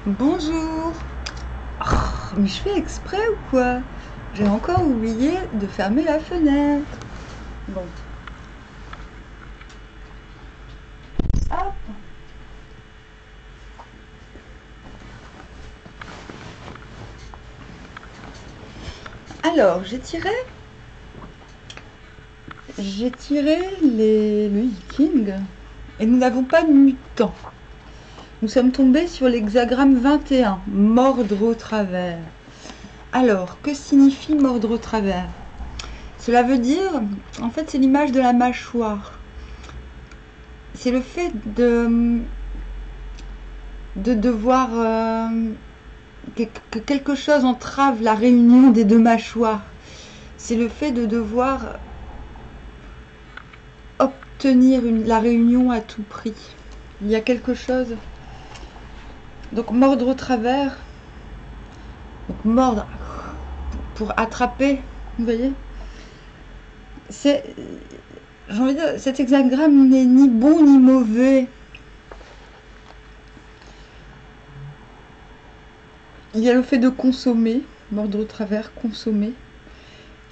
Bonjour. Mais je fais exprès ou quoi? J'ai encore oublié de fermer la fenêtre. Bon, hop. Alors, j'ai tiré le Viking et nous n'avons pas de mutant. Nous sommes tombés sur l'hexagramme 21, mordre au travers. Alors, que signifie mordre au travers? Cela veut dire, en fait, c'est l'image de la mâchoire. C'est le fait de devoir que quelque chose entrave la réunion des deux mâchoires. C'est le fait de devoir obtenir la réunion à tout prix. Il y a quelque chose. Donc mordre au travers. Donc mordre pour attraper. Vous voyez. J'ai envie de dire, cet hexagramme n'est ni bon ni mauvais. Il y a le fait de consommer, mordre au travers, consommer.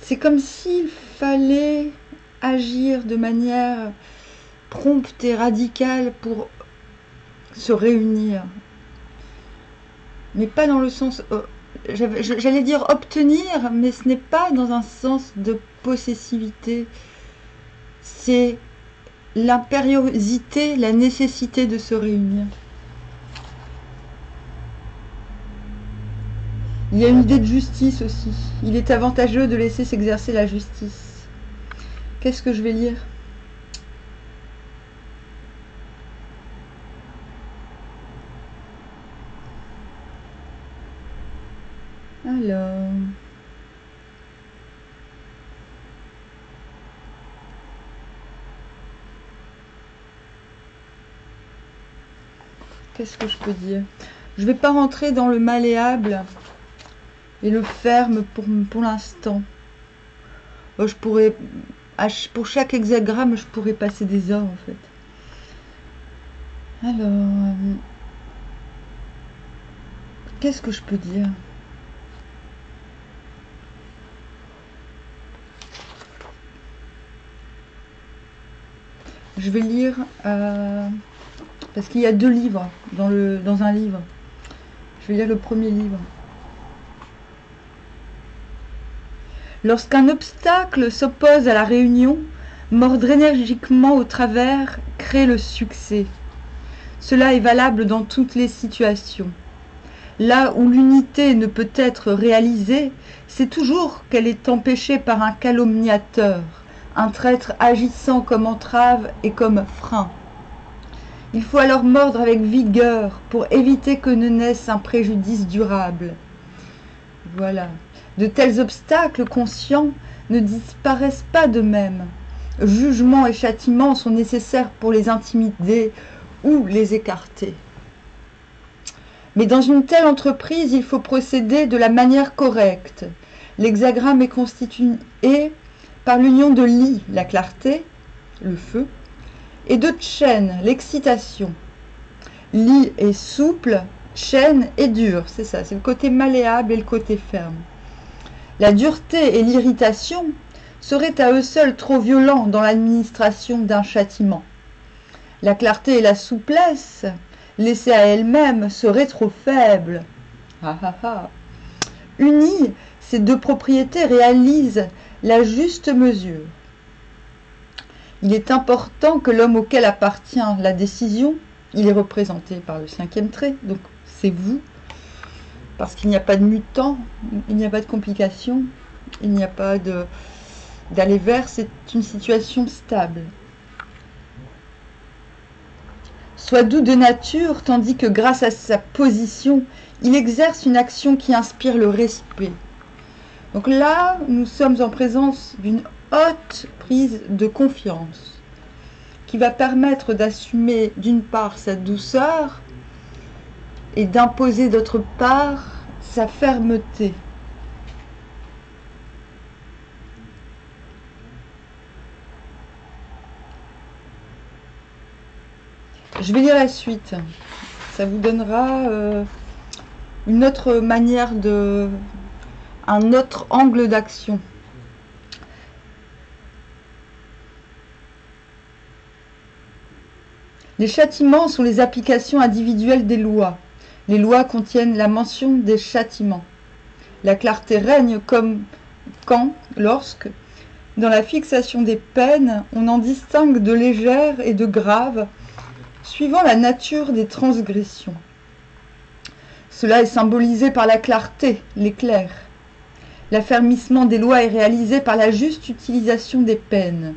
C'est comme s'il fallait agir de manière prompte et radicale pour se réunir. Mais pas dans le sens... j'allais dire obtenir, mais ce n'est pas dans un sens de possessivité. C'est l'impériosité, la nécessité de se réunir. Il y a une idée de justice aussi. Il est avantageux de laisser s'exercer la justice. Qu'est-ce que je vais lire? Alors... Qu'est-ce que je peux dire? Je ne vais pas rentrer dans le malléable et le ferme pour l'instant. Je pourrais, pour chaque hexagramme, je pourrais passer des heures en fait. Alors, qu'est-ce que je peux dire? Je vais lire, parce qu'il y a deux livres dans un livre. Je vais lire le premier livre. Lorsqu'un obstacle s'oppose à la réunion, mordre énergiquement au travers crée le succès. Cela est valable dans toutes les situations. Là où l'unité ne peut être réalisée, c'est toujours qu'elle est empêchée par un calomniateur, un traître agissant comme entrave et comme frein. Il faut alors mordre avec vigueur pour éviter que ne naisse un préjudice durable. Voilà. De tels obstacles conscients ne disparaissent pas d'eux-mêmes. Jugement et châtiment sont nécessaires pour les intimider ou les écarter. Mais dans une telle entreprise, il faut procéder de la manière correcte. L'hexagramme est constitué par l'union de Li, la clarté, le feu, et de Chen, l'excitation. Li est souple, Chen est dur, c'est ça, c'est le côté malléable et le côté ferme. La dureté et l'irritation seraient à eux seuls trop violents dans l'administration d'un châtiment. La clarté et la souplesse, laissées à elles-mêmes, seraient trop faibles. Unies, ces deux propriétés réalisent la juste mesure. Il est important que l'homme auquel appartient la décision, il est représenté par le 5e trait, donc c'est vous, parce qu'il n'y a pas de mutant, il n'y a pas de complications, il n'y a pas d'aller vers, c'est une situation stable. Soit doux de nature, tandis que grâce à sa position, il exerce une action qui inspire le respect. Donc là, nous sommes en présence d'une haute prise de confiance qui va permettre d'assumer d'une part sa douceur et d'imposer d'autre part sa fermeté. Je vais lire la suite. Ça vous donnera une autre manière un autre angle d'action. Les châtiments sont les applications individuelles des lois. Les lois contiennent la mention des châtiments. La clarté règne comme quand, lorsque, dans la fixation des peines, on en distingue de légères et de graves, suivant la nature des transgressions. Cela est symbolisé par la clarté, l'éclair. L'affermissement des lois est réalisé par la juste utilisation des peines.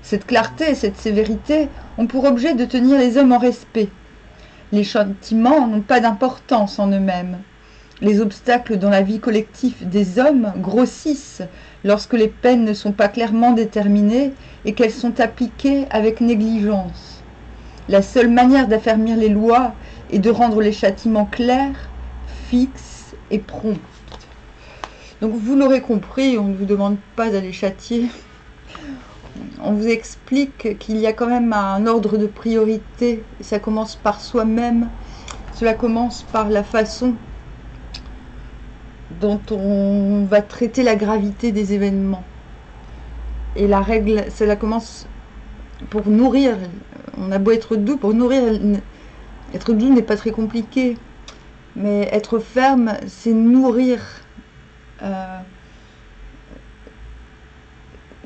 Cette clarté et cette sévérité ont pour objet de tenir les hommes en respect. Les châtiments n'ont pas d'importance en eux-mêmes. Les obstacles dans la vie collective des hommes grossissent lorsque les peines ne sont pas clairement déterminées et qu'elles sont appliquées avec négligence. La seule manière d'affermir les lois est de rendre les châtiments clairs, fixes et prompts. Donc vous l'aurez compris, on ne vous demande pas d'aller châtier. On vous explique qu'il y a quand même un ordre de priorité. Ça commence par soi-même. Cela commence par la façon dont on va traiter la gravité des événements. Et la règle, cela commence pour nourrir. On a beau être doux, pour nourrir. Être doux n'est pas très compliqué. Mais être ferme, c'est nourrir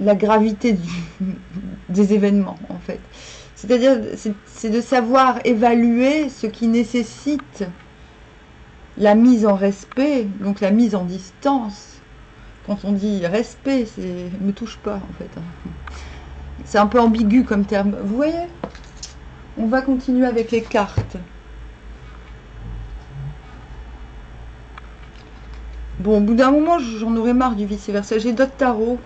la gravité des événements, en fait. C'est-à-dire, c'est de savoir évaluer ce qui nécessite la mise en respect, donc la mise en distance. Quand on dit respect, c'est me touche pas, en fait. C'est un peu ambigu comme terme. Vous voyez? On va continuer avec les cartes. Bon, au bout d'un moment, j'en aurais marre du vice-versa. J'ai d'autres tarots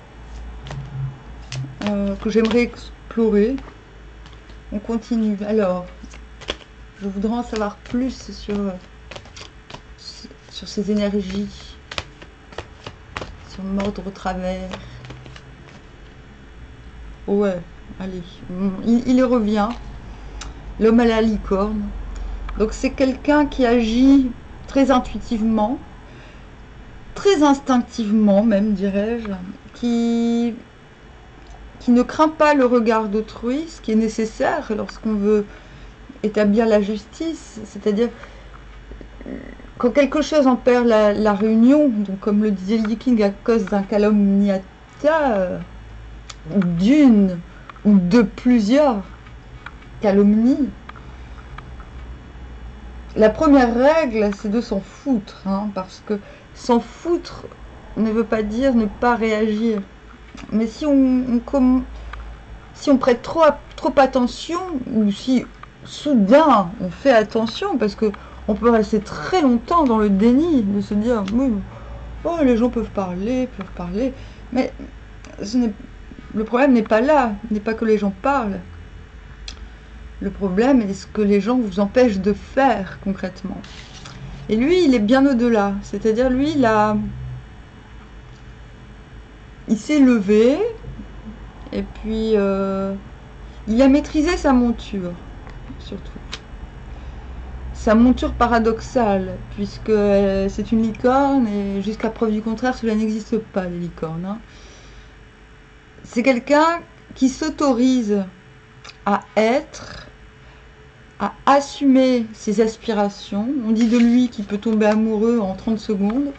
que j'aimerais explorer. On continue. Alors, je voudrais en savoir plus sur ces énergies, sur mordre au travers. Ouais, allez. Il y revient. L'homme à la licorne. Donc, c'est quelqu'un qui agit très intuitivement, très instinctivement même, dirais-je, qui ne craint pas le regard d'autrui, ce qui est nécessaire lorsqu'on veut établir la justice, c'est-à-dire quand quelque chose en perd la réunion, donc comme le disait Lady King, à cause d'un calomniata, ou d'une ou de plusieurs calomnies, la première règle, c'est de s'en foutre, hein, parce que s'en foutre ne veut pas dire ne pas réagir. Mais si on prête trop attention, ou si soudain on fait attention, parce que on peut rester très longtemps dans le déni, de se dire oui, oh, les gens peuvent parler, mais le problème n'est pas là, n'est pas que les gens parlent. Le problème est ce que les gens vous empêchent de faire concrètement. Et lui, il est bien au-delà. C'est-à-dire, lui, il s'est levé, et puis il a maîtrisé sa monture, surtout. Sa monture paradoxale, puisque c'est une licorne, et jusqu'à preuve du contraire, cela n'existe pas, les licornes. Hein. C'est quelqu'un qui s'autorise à être, à assumer ses aspirations. On dit de lui qu'il peut tomber amoureux en 30 secondes.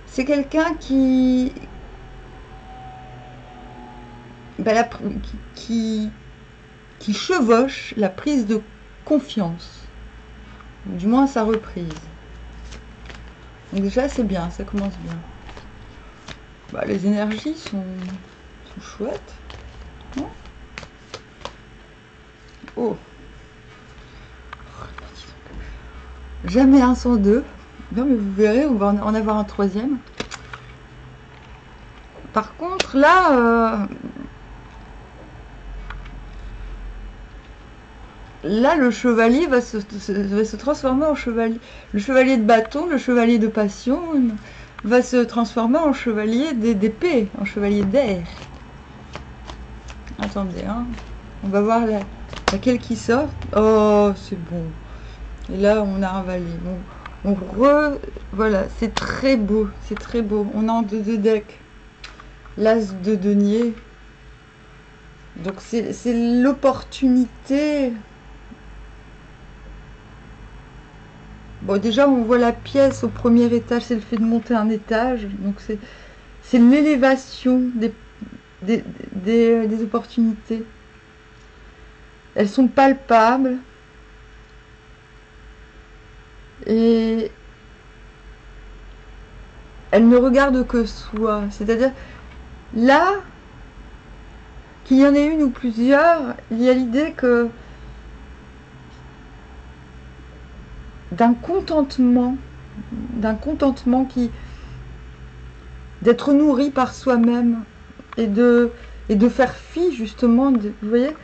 C'est quelqu'un qui chevauche la prise de confiance, du moins sa reprise. Donc déjà c'est bien, ça commence bien. Les énergies sont chouettes. Oh, jamais un sans deux. Non mais vous verrez, on va en avoir un troisième. Par contre là, le chevalier va se transformer en chevalier. Le chevalier de bâton, le chevalier de passion va se transformer en chevalier d'épée, en chevalier d'air. Attendez, hein. On va voir laquelle qui sort. Oh, c'est bon. Et là, on a un valet. Bon, Voilà, c'est très beau, c'est très beau. On a en deux decks l'as de denier. Donc c'est l'opportunité. Bon, déjà, on voit la pièce au premier étage, c'est le fait de monter un étage. Donc c'est l'élévation des opportunités. Elles sont palpables. Et elles ne regardent que soi. C'est-à-dire, là, qu'il y en ait une ou plusieurs, il y a l'idée que d'un contentement qui d'être nourri par soi-même et de faire fi justement vous voyez,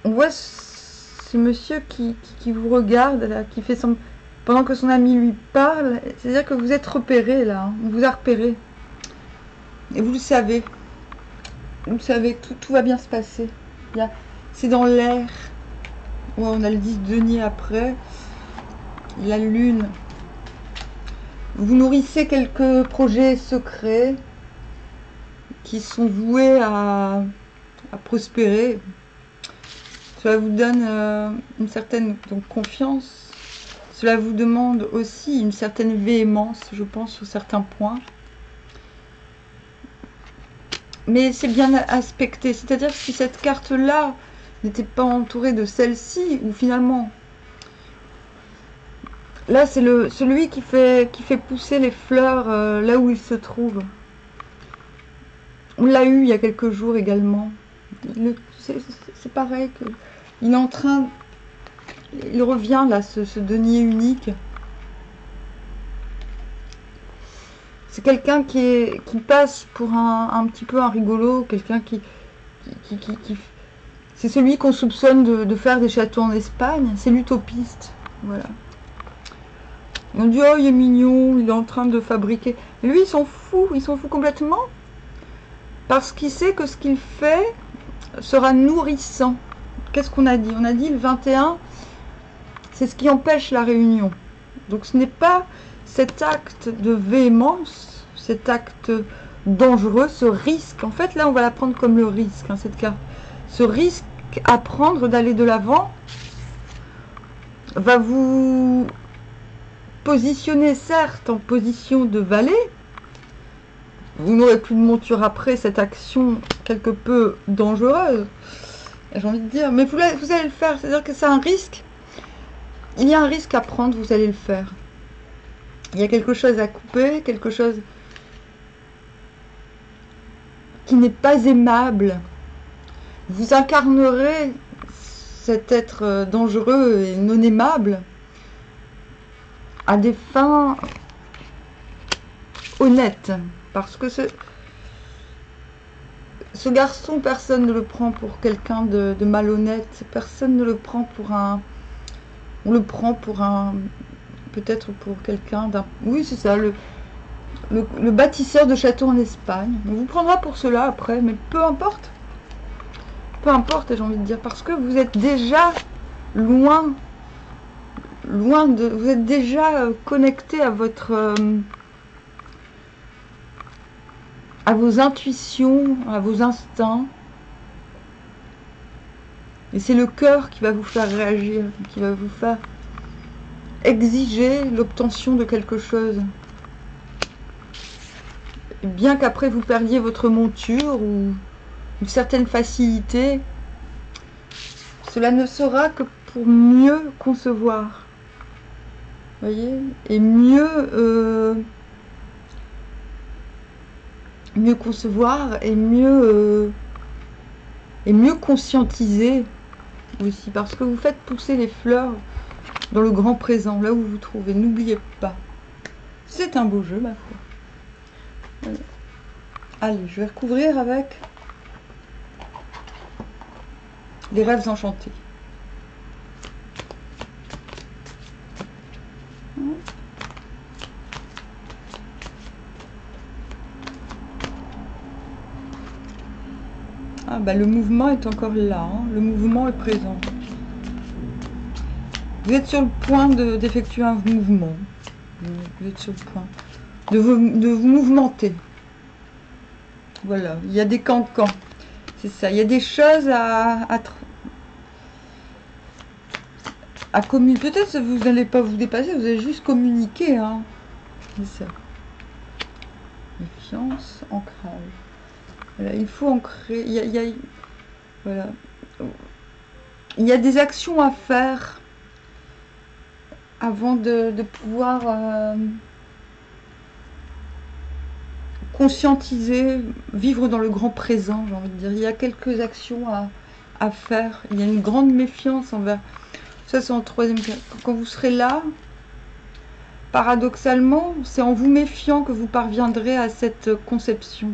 on voit ce monsieur qui vous regarde là, qui fait son pendant que son ami lui parle, c'est-à-dire que vous êtes repéré là, hein, on vous a repéré et vous le savez, que tout va bien se passer. C'est dans l'air. Ouais, on a le 10 denier après, la lune. Vous nourrissez quelques projets secrets qui sont voués à prospérer. Cela vous donne une certaine confiance. Cela vous demande aussi une certaine véhémence, je pense, sur certains points. Mais c'est bien aspecté. C'est-à-dire que si cette carte-là n'était pas entourée de celle-ci, ou finalement... Là, c'est celui qui fait pousser les fleurs là où il se trouve. On l'a eu il y a quelques jours également. C'est pareil. Il est en train... Il revient là, ce denier unique. C'est quelqu'un qui passe pour un petit peu un rigolo. Quelqu'un qui c'est celui qu'on soupçonne de faire des châteaux en Espagne. C'est l'utopiste. Voilà. On dit, oh, il est mignon, il est en train de fabriquer. Mais lui, il s'en fout complètement. Parce qu'il sait que ce qu'il fait sera nourrissant. Qu'est-ce qu'on a dit? On a dit le 21, c'est ce qui empêche la réunion. Donc ce n'est pas cet acte de véhémence, cet acte dangereux, ce risque. En fait, là, on va la prendre comme le risque, hein, cette carte. Ce risque à prendre d'aller de l'avant va vous... positionné certes en position de valet, vous n'aurez plus de monture après cette action quelque peu dangereuse, j'ai envie de dire, mais vous allez le faire, c'est-à-dire que c'est un risque, il y a un risque à prendre, vous allez le faire. Il y a quelque chose à couper, quelque chose qui n'est pas aimable. Vous incarnerez cet être dangereux et non aimable à des fins honnêtes, parce que ce garçon, personne ne le prend pour quelqu'un de malhonnête, personne ne le prend pour un... On le prend pour un... peut-être pour quelqu'un d'un... Oui, c'est ça, le bâtisseur de châteaux en Espagne. On vous prendra pour cela après, mais peu importe. Peu importe, j'ai envie de dire, parce que vous êtes déjà loin de... Vous êtes déjà connecté à votre... à vos intuitions, à vos instincts. Et c'est le cœur qui va vous faire réagir, qui va vous faire exiger l'obtention de quelque chose. Et bien qu'après vous perdiez votre monture ou une certaine facilité, cela ne sera que pour mieux concevoir. Voyez, et mieux concevoir et mieux conscientiser aussi, parce que vous faites pousser les fleurs dans le grand présent, là où vous vous trouvez. N'oubliez pas, c'est un beau jeu, ma foi. Voilà. Allez, je vais recouvrir avec les rêves enchantés. Ah bah le mouvement est encore là, hein. Le mouvement est présent. Vous êtes sur le point d'effectuer un mouvement. Vous êtes sur le point de vous mouvementer. Voilà, il y a des cancans. C'est ça, il y a des choses à communiquer. Peut-être que vous n'allez pas vous dépasser, vous allez juste communiquer. Hein. C'est ça. Méfiance, ancrage. Voilà, il faut ancrer. Voilà. Il y a des actions à faire avant de pouvoir conscientiser, vivre dans le grand présent, j'ai envie de dire. Il y a quelques actions à faire. Il y a une grande méfiance envers... Ça, c'est en troisième cas. Quand vous serez là, paradoxalement, c'est en vous méfiant que vous parviendrez à cette conception.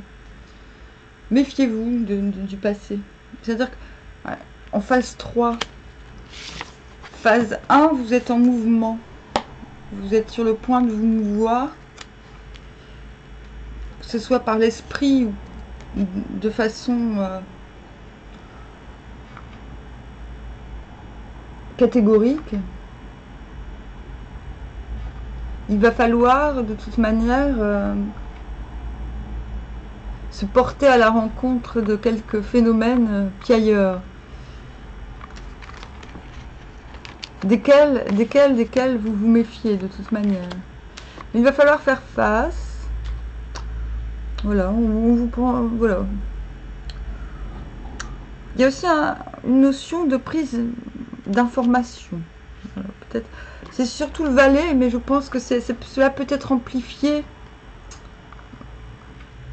Méfiez-vous du passé. C'est-à-dire qu'en phase 3, phase 1, vous êtes en mouvement. Vous êtes sur le point de vous mouvoir. Que ce soit par l'esprit ou de façon catégorique. Il va falloir de toute manière se porter à la rencontre de quelques phénomènes piailleurs. Desquels vous vous méfiez de toute manière. Il va falloir faire face. Voilà, on vous prend. Voilà. Il y a aussi une notion de prise d'information. Voilà, peut-être. C'est surtout le valet, mais je pense que cela peut être amplifié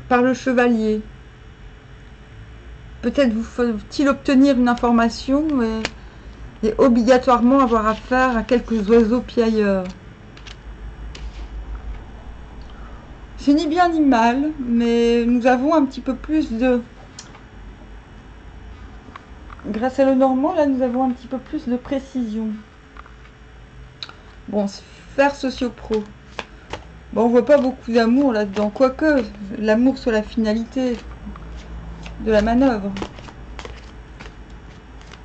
par le chevalier. Peut-être vous faut-il obtenir une information et obligatoirement avoir affaire à quelques oiseaux piailleurs. C'est ni bien ni mal, mais nous avons un petit peu plus de... Grâce à le normand, là, nous avons un petit peu plus de précision. Bon, sphère socio-pro. Bon, on voit pas beaucoup d'amour là-dedans, quoique l'amour soit la finalité de la manœuvre.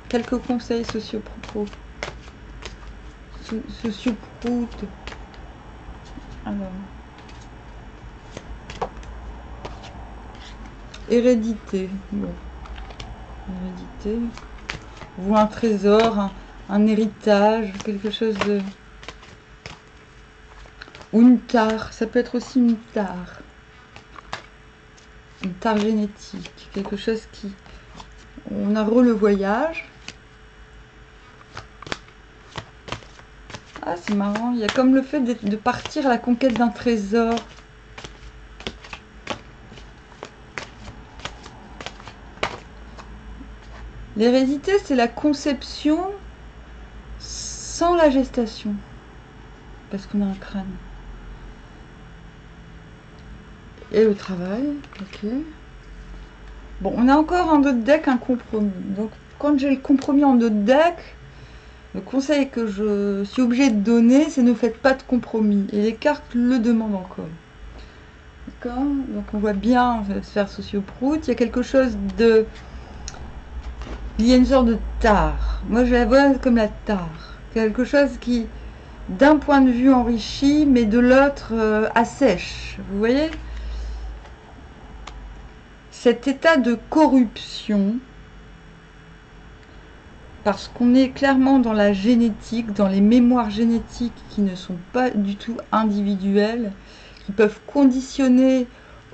Quelques conseils socio-pro. Socio-prout. Alors... Hérédité. Bon. Hérédité. Ou un trésor, un héritage, quelque chose de... Ou une tare. Ça peut être aussi une tare. Une tare génétique. Quelque chose qui... On a le voyage. Ah, c'est marrant. Il y a comme le fait de partir à la conquête d'un trésor. L'hérédité, c'est la conception sans la gestation. Parce qu'on a un crâne. Et le travail, ok. Bon, on a encore en d'autres deck un compromis. Donc, quand j'ai le compromis en d'autres deck, le conseil que je suis obligée de donner, c'est ne faites pas de compromis. Et les cartes le demandent encore. D'accord. Donc, on voit bien sphère socio-prout. Il y a quelque chose de... Il y a une sorte de tare. Moi, je la vois comme la tare. Quelque chose qui, d'un point de vue, enrichit, mais de l'autre, assèche. Vous voyez? Cet état de corruption, parce qu'on est clairement dans la génétique, dans les mémoires génétiques qui ne sont pas du tout individuelles, qui peuvent conditionner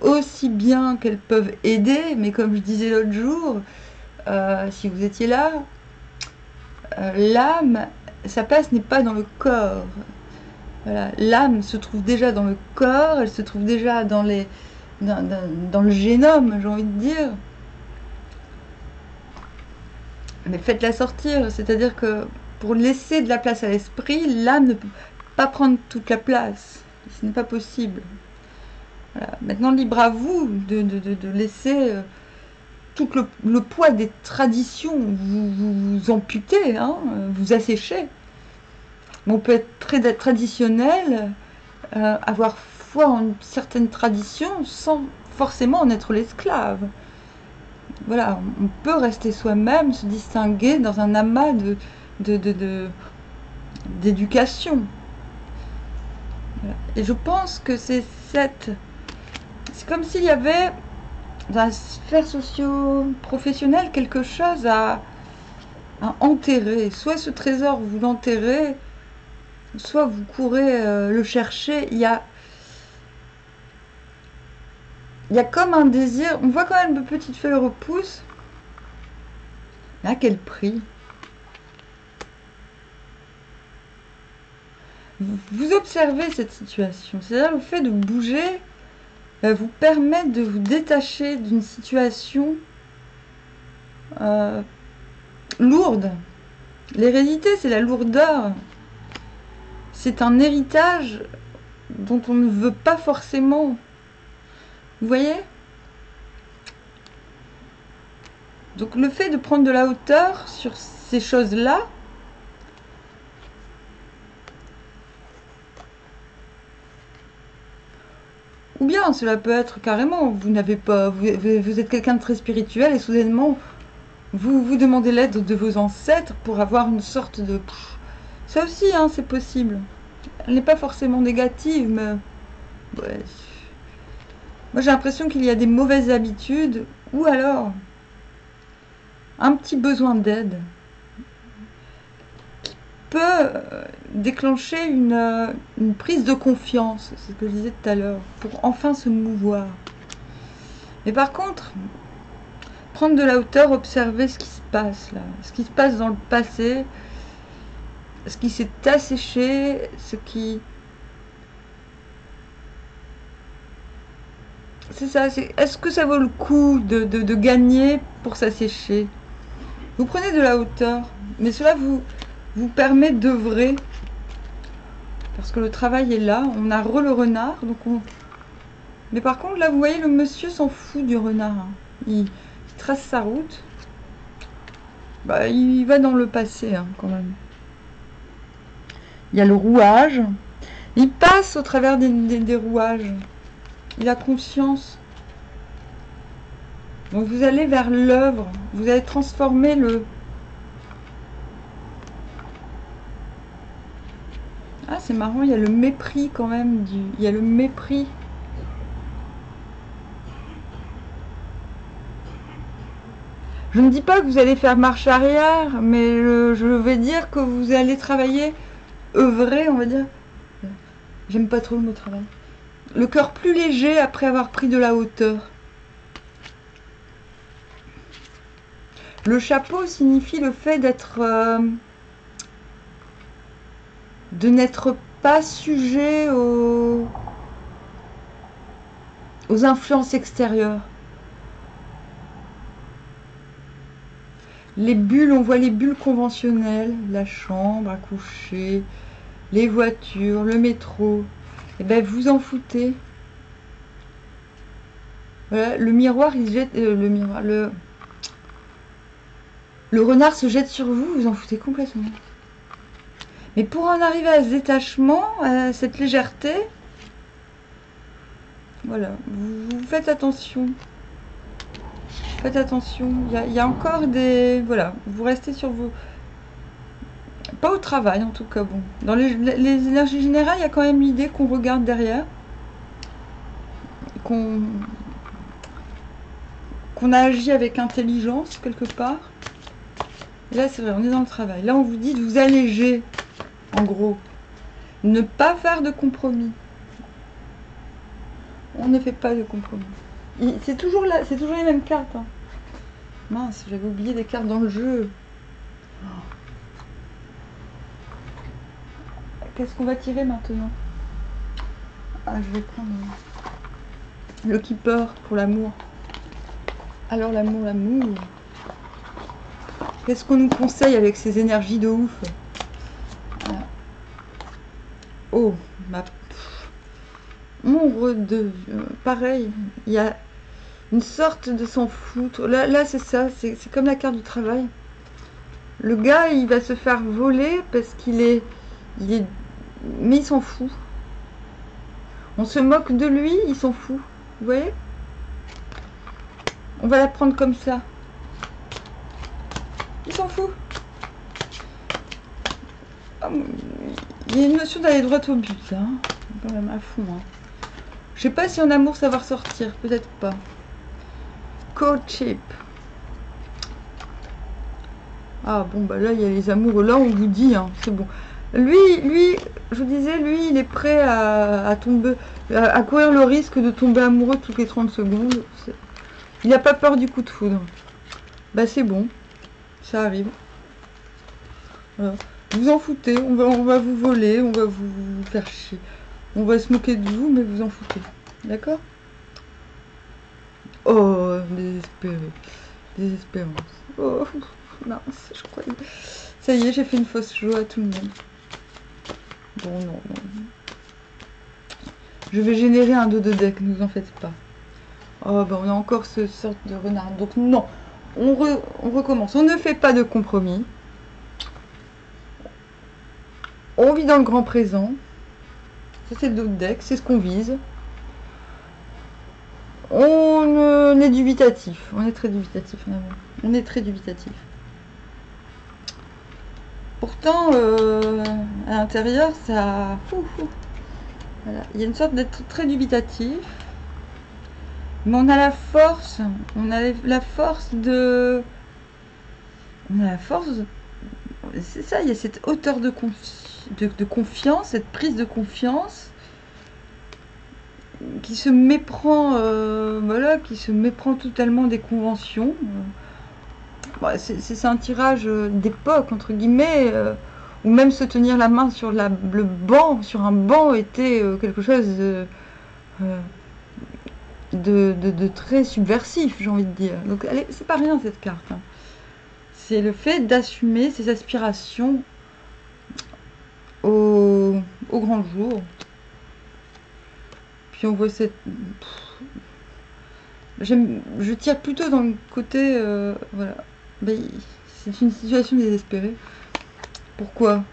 aussi bien qu'elles peuvent aider, mais comme je disais l'autre jour, si vous étiez là, l'âme, sa place n'est pas dans le corps. Voilà. L'âme se trouve déjà dans le corps, elle se trouve déjà dans le génome, j'ai envie de dire. Mais faites-la sortir, c'est-à-dire que pour laisser de la place à l'esprit, l'âme ne peut pas prendre toute la place. Ce n'est pas possible. Voilà. Maintenant, libre à vous de laisser... tout le poids des traditions, vous amputez, hein, vous asséchez. Mais on peut être très traditionnel, avoir foi en une certaine tradition sans forcément en être l'esclave. Voilà, on peut rester soi-même, se distinguer dans un amas d'éducation. Voilà. Et je pense que c'est comme s'il y avait dans la sphère socio-professionnelle quelque chose à enterrer. Soit ce trésor, vous l'enterrez, soit vous courez le chercher. Il y a comme un désir. On voit quand même de petites feuilles repoussent. Mais à quel prix? Vous observez cette situation. C'est-à-dire le fait de bouger vous permet de vous détacher d'une situation lourde. L'hérédité, c'est la lourdeur. C'est un héritage dont on ne veut pas forcément. Vous voyez? Donc le fait de prendre de la hauteur sur ces choses-là, ou bien cela peut être carrément, vous n'avez pas, vous êtes quelqu'un de très spirituel et soudainement vous demandez l'aide de vos ancêtres pour avoir une sorte de... Ça aussi, hein, c'est possible. Elle n'est pas forcément négative, mais... Ouais. Moi, j'ai l'impression qu'il y a des mauvaises habitudes, ou alors un petit besoin d'aide qui peut déclencher une prise de confiance, c'est ce que je disais tout à l'heure, pour enfin se mouvoir. Mais par contre, prendre de la hauteur, observer ce qui se passe là, ce qui se passe dans le passé, ce qui s'est asséché, ce qui... C'est ça, est-ce que ça vaut le coup de gagner pour s'assécher? Vous prenez de la hauteur, mais cela vous permet d'œuvrer. Parce que le travail est là, on a le renard, donc on... Mais par contre, là, vous voyez, le monsieur s'en fout du renard. Hein. Il trace sa route. Bah, il va dans le passé, hein, quand même. Il y a le rouage. Il passe au travers des rouages. Il a conscience. Donc vous allez vers l'œuvre. Vous allez transformer le... Ah, c'est marrant, il y a le mépris quand même. Il y a le mépris. Je ne dis pas que vous allez faire marche arrière, mais je vais dire que vous allez travailler, œuvrer, on va dire. J'aime pas trop le mot travail. Le cœur plus léger après avoir pris de la hauteur. Le chapeau signifie le fait d'être... de n'être pas sujet aux influences extérieures. Les bulles, on voit les bulles conventionnelles, la chambre à coucher, les voitures, le métro. Et ben vous en foutez. Voilà, le miroir, il jette le renard se jette sur vous, vous en foutez complètement. Mais pour en arriver à ce détachement, à cette légèreté, voilà, vous faites attention. Faites attention, il y a encore des... Voilà, vous restez sur vos... Pas au travail en tout cas, bon. Dans les énergies générales, il y a quand même l'idée qu'on regarde derrière. Qu'on a agi avec intelligence quelque part. Et là, c'est vrai, on est dans le travail. Là, on vous dit de vous alléger, en gros. Ne pas faire de compromis. On ne fait pas de compromis. C'est toujours les mêmes cartes. Hein. Mince, j'avais oublié des cartes dans le jeu. Qu'est-ce qu'on va tirer maintenant? Ah, je vais prendre le keeper pour l'amour. Alors l'amour. Qu'est-ce qu'on nous conseille avec ces énergies de ouf? Voilà. Oh, pareil, il y a une sorte de s'en foutre. Là c'est ça, c'est comme la carte du travail. Le gars, il va se faire voler parce qu'il est... Mais il s'en fout. On se moque de lui, il s'en fout. Vous voyez? On va la prendre comme ça. Il s'en fout. Il y a une notion d'aller droit au but, là. Hein. Quand même à fond. Hein. Je sais pas si en amour ça va ressortir. Peut-être pas. Courtship. Ah bon, bah là, il y a les amoureux. Là, on vous dit, hein, c'est bon. Lui, je vous disais, lui, il est prêt à tomber, à courir le risque de tomber amoureux toutes les 30 secondes. Il n'a pas peur du coup de foudre. Bah c'est bon, ça arrive. Voilà. Vous en foutez, on va vous voler, on va vous faire chier. On va se moquer de vous, mais vous en foutez. D'accord? Oh, désespéré. Désespérance. Oh, mince, je croyais. Ça y est, j'ai fait une fausse joie à tout le monde. Bon, non, non. Je vais générer un 2 de deck, ne vous en faites pas. Oh, bah on a encore ce sorte de renard. Donc non, on recommence. On ne fait pas de compromis. On vit dans le grand présent. Ça, c'est le 2 de deck, c'est ce qu'on vise. On est dubitatif. On est très dubitatif. On est très dubitatif. Pourtant, à l'intérieur, ça... Voilà. Il y a une sorte d'être très dubitatif. Mais on a la force. On a la force de... On a la force... C'est ça, il y a cette hauteur de confiance, cette prise de confiance qui se méprend, voilà, qui se méprend totalement des conventions. Bah, c'est un tirage d'époque, entre guillemets, ou même se tenir la main sur le banc, sur un banc, était quelque chose de très subversif, j'ai envie de dire. Donc, c'est pas rien cette carte. Hein. C'est le fait d'assumer ses aspirations au grand jour. Puis on voit cette... Je tire plutôt dans le côté... voilà. C'est une situation désespérée. Pourquoi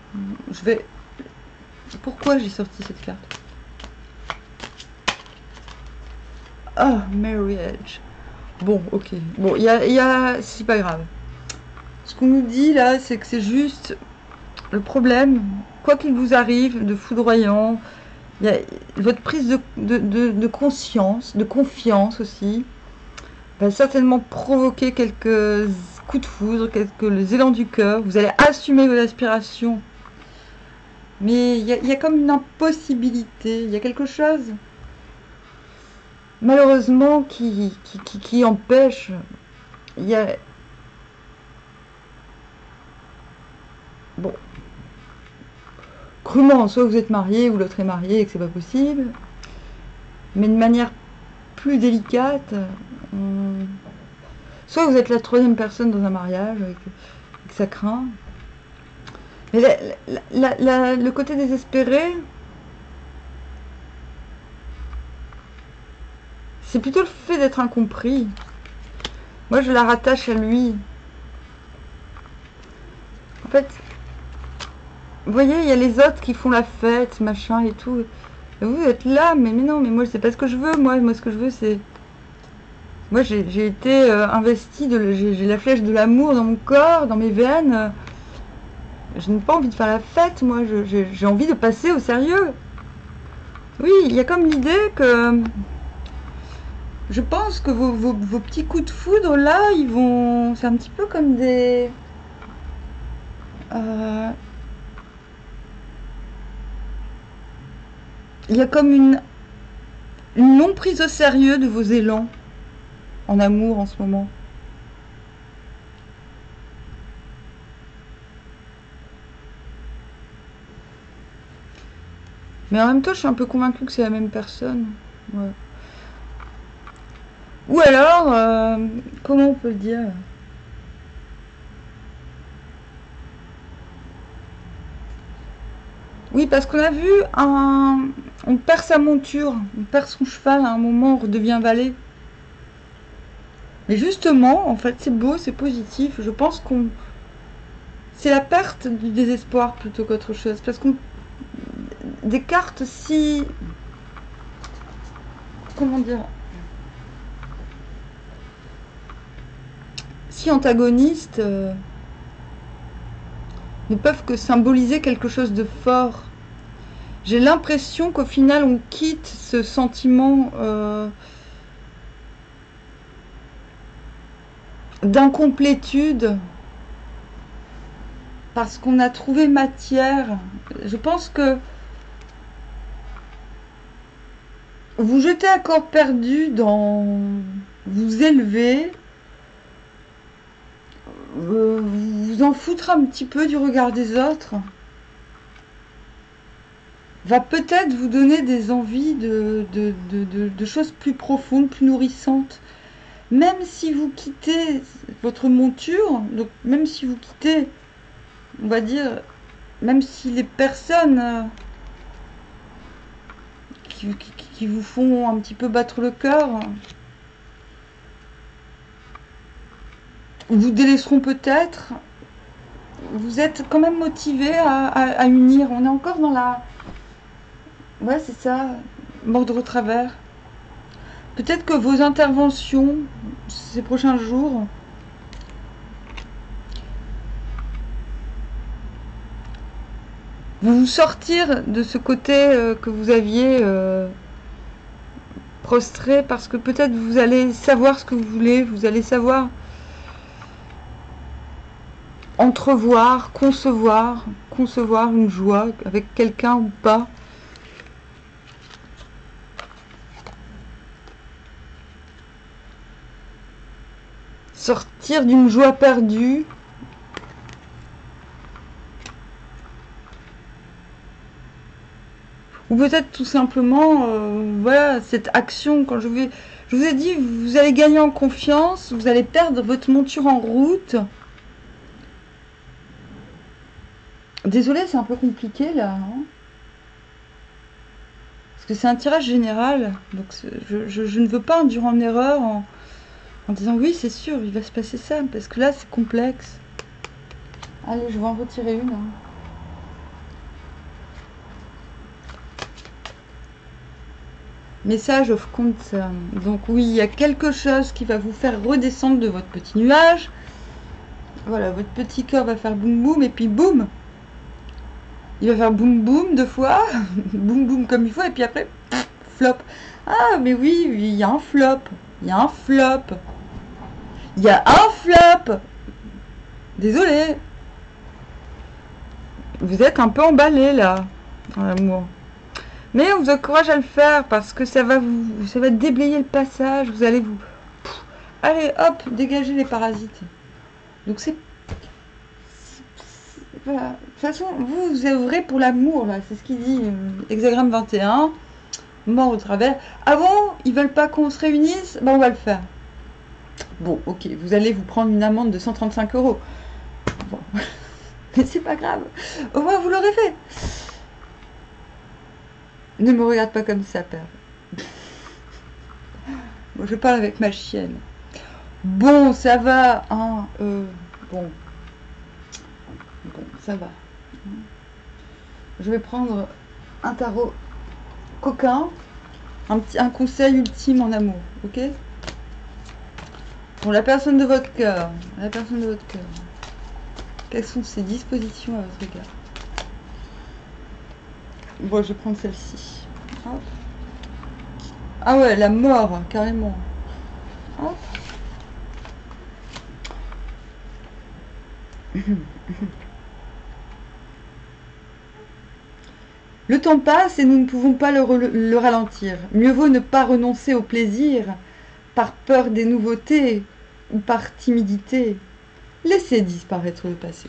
Pourquoi j'ai sorti cette carte? Ah, marriage. Bon, ok. Bon, c'est pas grave. Ce qu'on nous dit là, c'est que c'est juste le problème, quoi qu'il vous arrive de foudroyant, il y a votre prise de conscience, de confiance aussi, va certainement provoquer quelques coups de foudre, quelques élans du cœur. Vous allez assumer vos aspirations. Mais il y a comme une impossibilité, il y a quelque chose, malheureusement, qui empêche. Il y a... Bon. Crûment, soit vous êtes marié ou l'autre est marié et que c'est pas possible. Mais de manière plus délicate, soit vous êtes la troisième personne dans un mariage et que ça craint. Mais le côté désespéré, c'est plutôt le fait d'être incompris. Moi, je la rattache à lui. En fait, vous voyez, il y a les autres qui font la fête, machin et tout. Et vous êtes là, mais non, mais moi, c'est pas ce que je veux. Moi, ce que je veux, c'est... Moi, j'ai été investie, j'ai la flèche de l'amour dans mon corps, dans mes veines. Je n'ai pas envie de faire la fête, moi. J'ai envie de passer au sérieux. Oui, il y a comme l'idée que... Je pense que vos petits coups de foudre, là, ils vont... C'est un petit peu comme des... Il y a comme une non prise au sérieux de vos élans en amour en ce moment. Mais en même temps, je suis un peu convaincue que c'est la même personne. Ouais. Ou alors, comment on peut le dire? Oui, parce qu'on a vu on perd sa monture, on perd son cheval à un moment, on redevient valet. Mais justement, en fait, c'est beau, c'est positif. Je pense qu'on... C'est la perte du désespoir plutôt qu'autre chose. Parce qu'on... Des cartes si... Comment dire? Si antagonistes... ne peuvent que symboliser quelque chose de fort. J'ai l'impression qu'au final, on quitte ce sentiment d'incomplétude parce qu'on a trouvé matière. Je pense que vous jetez à corps perdu dans vous élever, vous en foutre un petit peu du regard des autres, va peut-être vous donner des envies de choses plus profondes, plus nourrissantes. Même si vous quittez votre monture, donc même si vous quittez, on va dire, même si les personnes qui vous font un petit peu battre le cœur vous délaisseront peut-être, vous êtes quand même motivé à unir. On est encore dans la... Ouais, c'est ça, mordre au travers. Peut-être que vos interventions ces prochains jours vont vous sortir de ce côté que vous aviez prostré, parce que peut-être vous allez savoir ce que vous voulez, vous allez savoir entrevoir, concevoir une joie avec quelqu'un ou pas. Sortir d'une joie perdue. Ou peut-être tout simplement, voilà, cette action, quand je vous ai dit, vous allez gagner en confiance, vous allez perdre votre monture en route. Désolée, c'est un peu compliqué là. Hein, parce que c'est un tirage général, donc je ne veux pas induire en erreur en disant oui, c'est sûr, il va se passer ça, parce que là, c'est complexe. Allez, je vais en retirer une. Hein. Message of concern. Donc oui, il y a quelque chose qui va vous faire redescendre de votre petit nuage. Voilà, votre petit cœur va faire boum boum, et puis boum. Il va faire boum boum 2 fois, boum boum comme il faut, et puis après, flop. Ah, mais oui, il y a un flop. Il y a un flop. Il y a un flop. Désolé. Vous êtes un peu emballé là, dans l'amour. Mais on vous encourage à le faire parce que ça va déblayer le passage. Vous allez allez, hop, dégager les parasites. Donc c'est voilà. De toute façon, vous œuvrez pour l'amour là. C'est ce qu'il dit hexagramme 21. Mort au travers. Ah bon, ils veulent pas qu'on se réunisse? Ben on va le faire. Bon, ok, vous allez vous prendre une amende de 135 €. Bon. Mais c'est pas grave. Au moins vous l'aurez fait. Ne me regarde pas comme ça, père. Bon, je parle avec ma chienne. Bon, ça va, hein, bon. Bon, ça va. Je vais prendre un tarot coquin, un conseil ultime en amour, ok? Pour la personne de votre cœur, quelles sont ses dispositions à votre égard? Bon, je vais prendre celle-ci. Hop. Ah ouais, la mort, carrément. Hop. Le temps passe et nous ne pouvons pas le ralentir. Mieux vaut ne pas renoncer au plaisir par peur des nouveautés ou par timidité. Laissez disparaître le passé.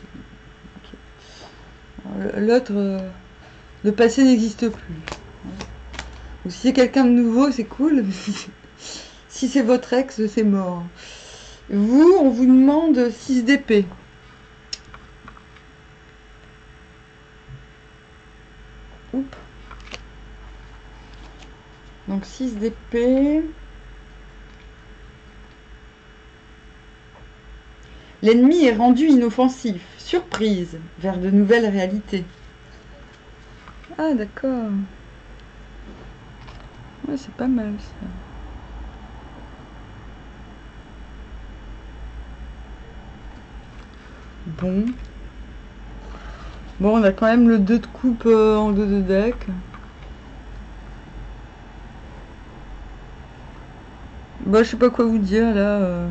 Okay. L'autre, le passé n'existe plus. Ou si c'est quelqu'un de nouveau, c'est cool. Si c'est votre ex, c'est mort. Vous, on vous demande 6 d'épée. Oups. Donc 6 d'épée. L'ennemi est rendu inoffensif. Surprise vers de nouvelles réalités. Ah d'accord. Ouais, c'est pas mal ça. Bon. Bon, on a quand même le 2 de coupe en dos de deck. Bah, je sais pas quoi vous dire là.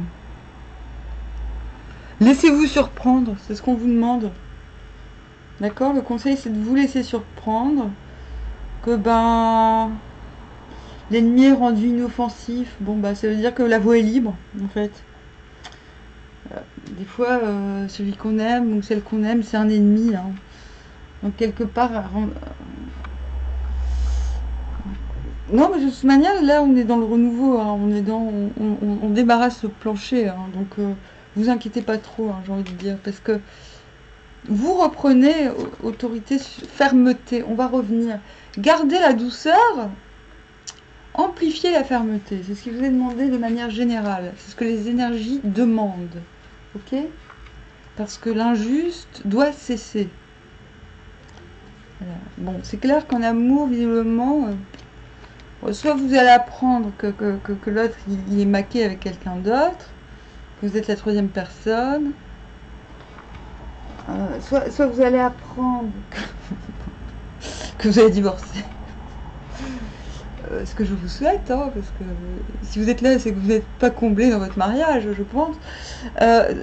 Laissez-vous surprendre, c'est ce qu'on vous demande. D'accord? Le conseil, c'est de vous laisser surprendre. Que ben, l'ennemi est rendu inoffensif. Bon, bah, ça veut dire que la voie est libre, en fait. Des fois, celui qu'on aime ou celle qu'on aime, c'est un ennemi, hein. Donc, quelque part, non, mais de toute manière, là, on est dans le renouveau, hein. On est dans, on débarrasse le plancher, hein. Donc, vous inquiétez pas trop, hein, j'ai envie de dire, parce que vous reprenez autorité, fermeté. On va revenir. Gardez la douceur, amplifiez la fermeté. C'est ce qui vous est demandé de manière générale. C'est ce que les énergies demandent, ok? Parce que l'injuste doit cesser. Voilà. Bon, c'est clair qu'en amour, visiblement. Soit vous allez apprendre que l'autre il est maqué avec quelqu'un d'autre, que vous êtes la troisième personne, soit vous allez apprendre que vous allez divorcer. Ce que je vous souhaite, hein, parce que si vous êtes là, c'est que vous n'êtes pas comblé dans votre mariage, je pense.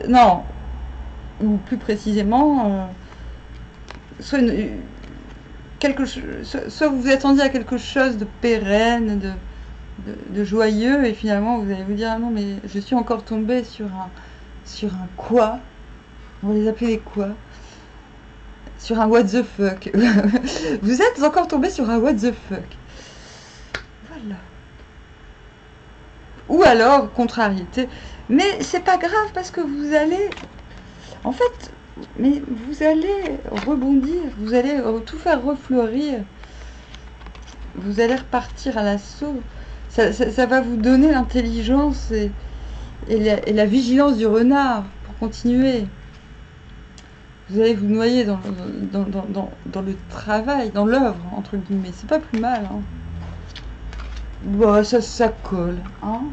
Non, ou plus précisément, soit soit vous vous attendiez à quelque chose de pérenne, de joyeux, et finalement vous allez vous dire ah non mais je suis encore tombée sur un quoi, on va les appeler les quoi, sur un what the fuck. Vous êtes encore tombé sur un what the fuck, voilà. Ou alors contrariété, mais c'est pas grave parce que vous allez en fait, mais vous allez rebondir, vous allez tout faire refleurir, vous allez repartir à l'assaut. Ça va vous donner l'intelligence et la vigilance du renard pour continuer. Vous allez vous noyer dans le travail, dans l'œuvre, entre guillemets. C'est pas plus mal, hein. Bon, ça colle, hein.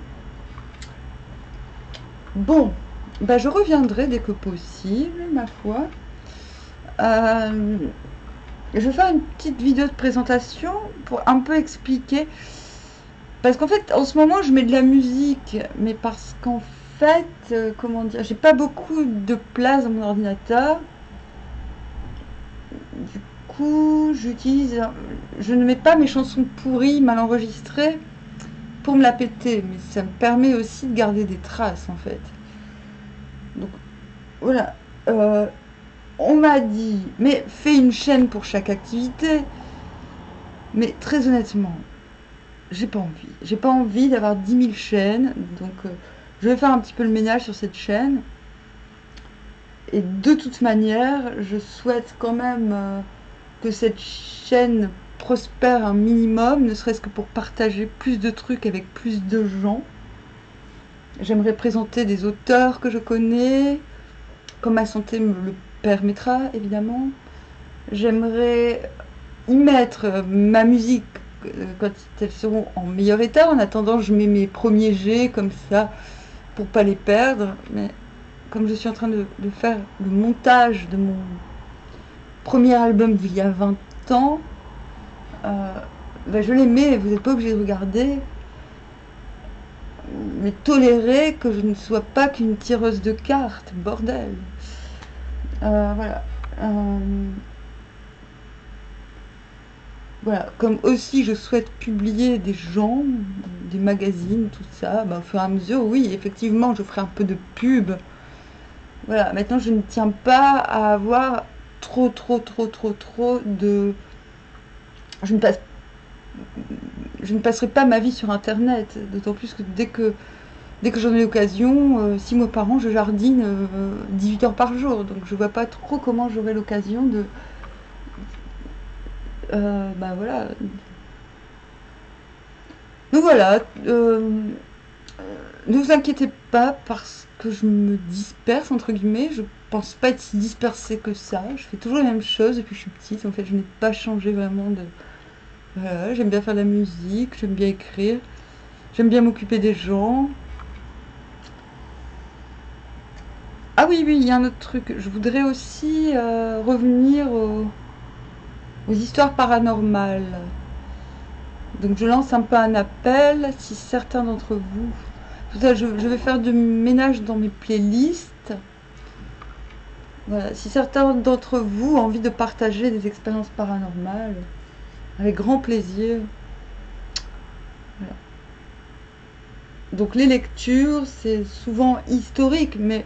Bon, bah je reviendrai dès que possible, ma foi. Je vais faire une petite vidéo de présentation pour un peu expliquer. Parce qu'en fait, en ce moment, je mets de la musique, mais parce qu'en fait, comment dire, j'ai pas beaucoup de place dans mon ordinateur. Du coup, je ne mets pas mes chansons pourries, mal enregistrées, pour me la péter, mais ça me permet aussi de garder des traces, en fait. Donc, voilà. On m'a dit, mais fais une chaîne pour chaque activité. Mais très honnêtement, j'ai pas envie. J'ai pas envie d'avoir 10 000 chaînes. Donc, je vais faire un petit peu le ménage sur cette chaîne. Et de toute manière, je souhaite quand même que cette chaîne prospère un minimum, ne serait-ce que pour partager plus de trucs avec plus de gens. J'aimerais présenter des auteurs que je connais, comme ma santé me le permettra, évidemment. J'aimerais y mettre ma musique quand elles seront en meilleur état. En attendant, je mets mes premiers jets comme ça pour pas les perdre. Mais comme je suis en train de faire le montage de mon premier album d'il y a 20 ans, je les mets, vous n'êtes pas obligé de regarder, mais tolérer que je ne sois pas qu'une tireuse de cartes, bordel. Voilà. Voilà, comme aussi je souhaite publier des gens, des magazines, tout ça, au fur et à mesure, oui, effectivement, je ferai un peu de pub. Voilà, maintenant je ne tiens pas à avoir trop de... Je ne passerai pas ma vie sur internet, d'autant plus que dès que j'en ai l'occasion, 6 mois par an, je jardine 18 heures par jour, donc je vois pas trop comment j'aurai l'occasion de... voilà. Donc voilà, ne vous inquiétez pas parce que je me disperse, entre guillemets. Je pense pas être si dispersée que ça. Je fais toujours la même chose depuis que je suis petite. En fait, je n'ai pas changé vraiment de... Voilà, j'aime bien faire de la musique, j'aime bien écrire, j'aime bien m'occuper des gens. Ah oui, oui, il y a un autre truc. Je voudrais aussi revenir aux histoires paranormales. Donc je lance un peu un appel, si certains d'entre vous... Je vais faire du ménage dans mes playlists. Voilà, si certains d'entre vous ont envie de partager des expériences paranormales, avec grand plaisir. Voilà. Donc les lectures, c'est souvent historique, mais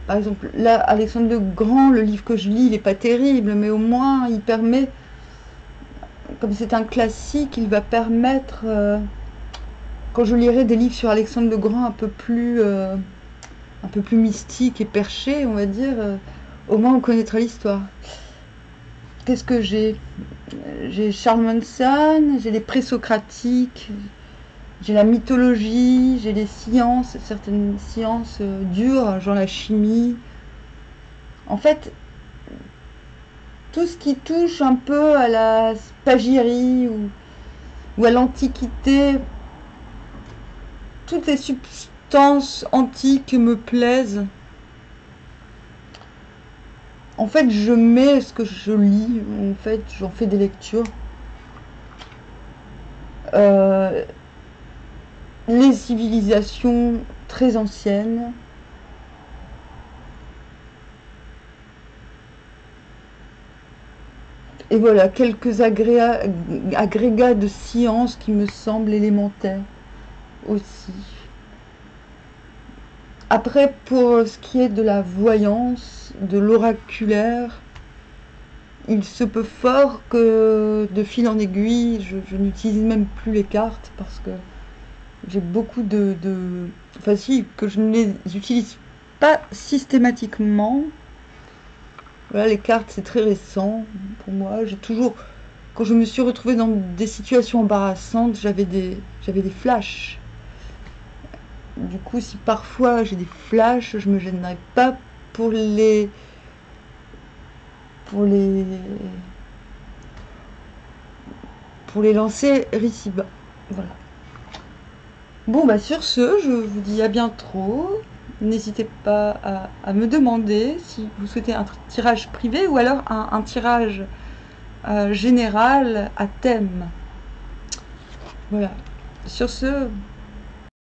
par exemple, là, Alexandre le Grand, le livre que je lis, il n'est pas terrible, mais au moins, il permet, comme c'est un classique, il va permettre, quand je lirai des livres sur Alexandre le Grand un peu plus mystiques et perchés, on va dire, au moins on connaîtra l'histoire. Qu'est-ce que j'ai? J'ai Charles Manson, j'ai les présocratiques, j'ai la mythologie, j'ai les sciences, certaines sciences dures, genre la chimie. En fait, tout ce qui touche un peu à la spagyrie ou à l'antiquité, toutes les substances antiques me plaisent. En fait, je mets ce que je lis, en fait, j'en fais des lectures. Euh, les civilisations très anciennes, et voilà, quelques agrégats de sciences qui me semblent élémentaires aussi. Après, pour ce qui est de la voyance, de l'oraculaire, il se peut fort que de fil en aiguille, je n'utilise même plus les cartes parce que j'ai beaucoup enfin si, que je ne les utilise pas systématiquement. Voilà, les cartes, c'est très récent pour moi. J'ai toujours, quand je me suis retrouvée dans des situations embarrassantes, j'avais des flashs. Du coup, si parfois j'ai des flashs, je me gênerai pas pour les pour les pour les lancer ici-bas. Voilà. Bon, bah sur ce, je vous dis à bientôt. N'hésitez pas à me demander si vous souhaitez un tirage privé ou alors un tirage général à thème. Voilà. Sur ce,